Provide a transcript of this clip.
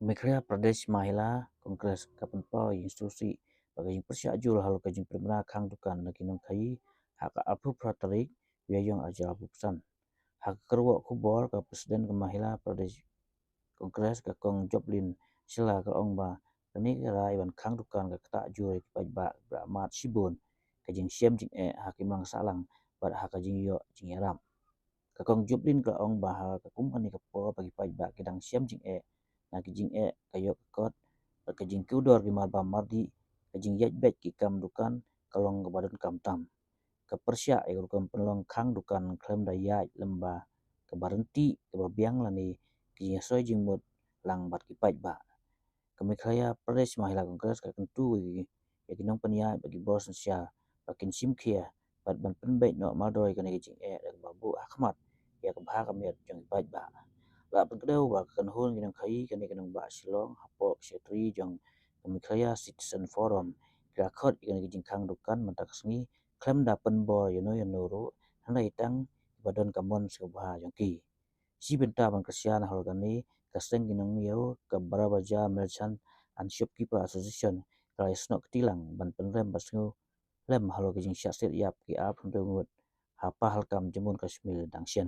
Madhya Pradesh Mahila Kongres kapenpo instruksi bagi persiajul halu kajing primera khang dukan na kinong khai hak alpu pratarik biayong ajal pusan hak kerwo kubor ka presiden ke Mahila Pradesh Kongres ka kong Joplin sila ka ong ba kani ra iban khang dukan ka kata jure ki ba mat sibun kajing siam jing hak imang salang bat hak kajing yo jing yaram ka kong Joplin ka ong ba ha ka kum kani ka po bagi ba kidang siam jing na kijing kayo kot kajing kudor ki mal ba mardi kajing yaj bet ki kam dukan kalong ka badan kam tam ka persya e kam penlong khang dukan klem da yaj lemba ka barenti ka biang lani ki soi jing mut lang bat ki ba Kamekhaya Pradesh Mahila Kongres ka kentu ya kinong pania bagi bos sia bakin simkhia bat ban penbait no maldoi kan kijing babu Ahmad ya ka bha ka met jong ba la pen kedau ba kan hon kinong khai kan kinong ba Shillong hapok setri jong Kamekhaya Citizen Forum kira khot kan kijing khang dukan mantak sngi klem da pen bo yo no ro hanai tang badon kamon subha jong ki si benta ban kasian hal gani kaseng ginong niyo ka barabaja merchant and shopkeeper association kala snok tilang ban penrem basngu lem halo kijing syasit yap ki ap ngut hapa halkam jemun kashmir dangsien